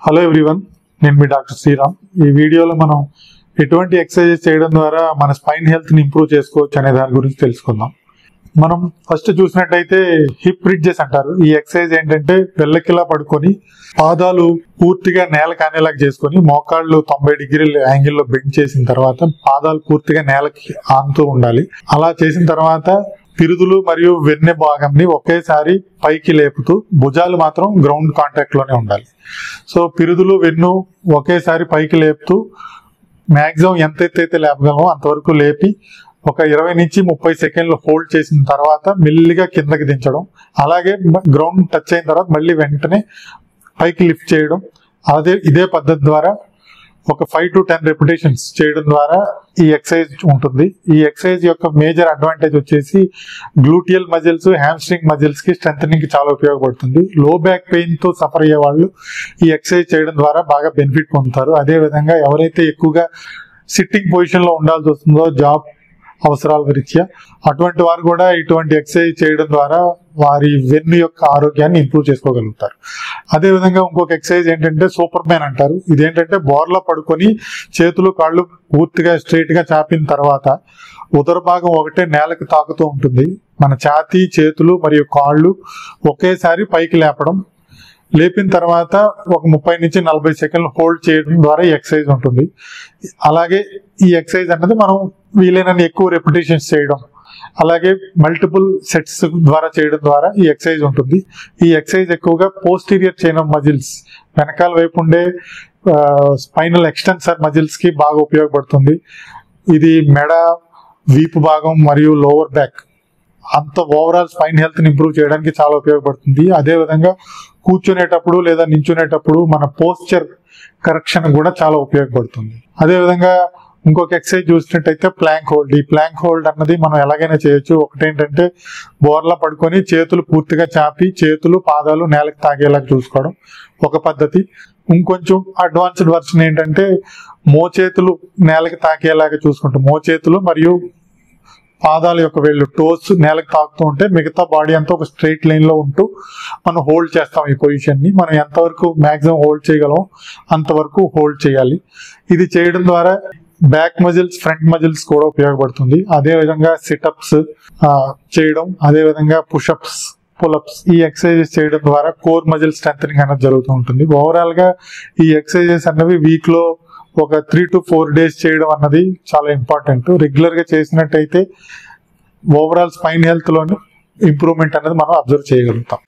Hello everyone, నేను మీ doctor Sriram. ఈ వీడియోలో మనం ఎటువంటి ఎక్సర్సైజెస్ చేయడం ద్వారా మన స్పైన్ హెల్త్ని ఇంప్రూవ్ చేసుకోవచ్చు అనే దాని గురించి తెలుసుకుందాం. మనం ఫస్ట్ చూసినట్టయితే హిప్ బ్రిడ్జెస్ అంటారు. ఈ ఎక్సర్సైజ్ ఏంటంటే వెల్లకిలా పడుకొని పాదాలు పూర్తిగా నేల కానేలాగా చేసుకొని మోకాళ్ళు 90 డిగ్రీల యాంగిల్లో బెండ్ చేసిన తర్వాత పాదాలు పూర్తిగా నేలకి ఆనుతూ ఉండాలి. అలా చేసిన తర్వాత పిరుదులు మరియు వెన్నె భాగంని ఒకేసారి పైకి లేపుతూ భుజాలు మాత్రం గ్రౌండ్ కాంటాక్ట్ లోనే ఉండాలి. సో పిరుదులు వెన్ను ఒకేసారి పైకి లేపుతూ మ్యాక్సిమం ఎంత ఎత్తైతే లేపగలమో అంతవరకు లేపి ఒక 20 నుంచి 30 సెకండ్లు హోల్డ్ చేసిన తర్వాత మెల్లిగా కిందకి దించడం, అలాగే గ్రౌండ్ టచ్ అయిన తర్వాత మళ్ళీ వెంటనే పైకి లిఫ్ట్ చేయడం. ఇదే పద్ధతి ద్వారా ఒక 5 to 10 రెపిటేషన్స్ చేయడం ద్వారా ఈ ఎక్సర్సైజ్ ఉంటుంది. ఈ ఎక్సర్సైజ్ యొక్క మేజర్ అడ్వాంటేజ్ వచ్చేసి గ్లూటియల్ మజిల్స్, హ్యామ్స్ట్రింగ్ మజిల్స్ కి స్ట్రెంథనింగ్ కి చాలా ఉపయోగపడుతుంది. లో బ్యాక్ పెయిన్ తో సఫర్ అయ్యే వాళ్ళు ఈ ఎక్సర్సైజ్ చేయడం ద్వారా బాగా బెనిఫిట్ పొందుతారు. అదే విధంగా ఎవరైతే ఎక్కువగా సిట్టింగ్ పొజిషన్ లో ఉండాల్సి వస్తుందో జాబ్ అవసరాల రీత్యా అటువంటి వారు కూడా ఇటువంటి ఎక్సర్సైజ్ చేయడం ద్వారా వారి వెన్ను యొక్క ఆరోగ్యాన్ని ఇంప్రూవ్ చేసుకోగలుగుతారు. అదేవిధంగా ఇంకొక ఎక్సర్సైజ్ ఏంటంటే సూపర్ మ్యాన్ అంటారు. ఇదేంటంటే బోర్లో పడుకొని చేతులు కాళ్ళు పూర్తిగా స్ట్రైట్ గా చాపిన తర్వాత ఉదర భాగం ఒకటే నేలకు తాకుతూ ఉంటుంది. మన ఛాతీ, చేతులు మరియు కాళ్ళు ఒకేసారి పైకి లేపడం, లేపిన తర్వాత ఒక 30 నుంచి 40 సెకండ్లు హోల్డ్ చేయడం ద్వారా ఈ ఎక్సర్సైజ్ ఉంటుంది. అలాగే ఈ ఎక్సర్సైజ్ అన్నది మనం వీలైనన్ని ఎక్కువ రెపిటేషన్స్ చేయడం, అలాగే మల్టిపుల్ సెట్స్ ద్వారా చేయడం ద్వారా ఈ ఎక్సర్సైజ్ ఉంటుంది. ఈ ఎక్సర్సైజ్ ఎక్కువగా పోస్టీరియర్ చైన్ ఆఫ్ మజిల్స్, వెనకాల వైపు ఉండే స్పైనల్ ఎక్స్టెన్సర్ మజిల్స్ కి బాగా ఉపయోగపడుతుంది. ఇది మెడ, వీపు భాగం మరియు లోవర్ బ్యాక్ అంత ఓవరాల్ స్పైన్ హెల్త్ ని ఇంప్రూవ్ చేయడానికి చాలా ఉపయోగపడుతుంది. అదేవిధంగా కూర్చునేటప్పుడు లేదా నించునేటప్పుడు మన పోస్చర్ కరెక్షన్ కూడా చాలా ఉపయోగపడుతుంది. అదేవిధంగా ఇంకొక ఎక్సర్సైజ్ చూసినట్టయితే ప్లాంక్ హోల్డ్. ఈ ప్లాంక్ హోల్డ్ అన్నది మనం ఎలాగైనా చేయొచ్చు. ఒకటేంటంటే బోర్లా పడుకొని చేతులు పూర్తిగా చాపి చేతులు పాదాలు నేలకు తాగేలాగా చూసుకోవడం ఒక పద్ధతి. ఇంకొంచెం అడ్వాన్స్డ్ వర్షన్ ఏంటంటే మోచేతులు నేలకి తాకేలాగా చూసుకుంటాం. మోచేతులు మరియు పాదాల యొక్క వేళ్ళు, టోస్ నేలకు తాకుతూ ఉంటే మిగతా బాడీ అంతా ఒక స్ట్రైట్ లైన్ లో ఉంటూ మనం హోల్డ్ చేస్తాం. ఈ పొజిషన్ ని మనం ఎంతవరకు మాక్సిమం హోల్డ్ చేయగలం అంతవరకు హోల్డ్ చేయాలి. ఇది చేయడం ద్వారా బ్యాక్ మజిల్స్, ఫ్రంట్ మజిల్స్ కూడా ఉపయోగపడుతుంది. అదే విధంగా సిటప్స్ చేయడం, అదే విధంగా పుషప్స్, పులప్స్ ఈ ఎక్సర్సైజెస్ చేయడం ద్వారా కోర్ మజిల్ స్ట్రెంథనింగ్ అనేది జరుగుతూ ఉంటుంది. ఓవరాల్ గా ఈ ఎక్సర్సైజెస్ అన్నవి వీక్ లో ఒక 3 to 4 days చేయడం అన్నది చాలా ఇంపార్టెంట్. రెగ్యులర్ గా చేసినట్టయితే ఓవరాల్ స్పైన్ హెల్త్ లోని ఇంప్రూవ్మెంట్ అనేది మనం అబ్జర్వ్ చేయగలుగుతాం.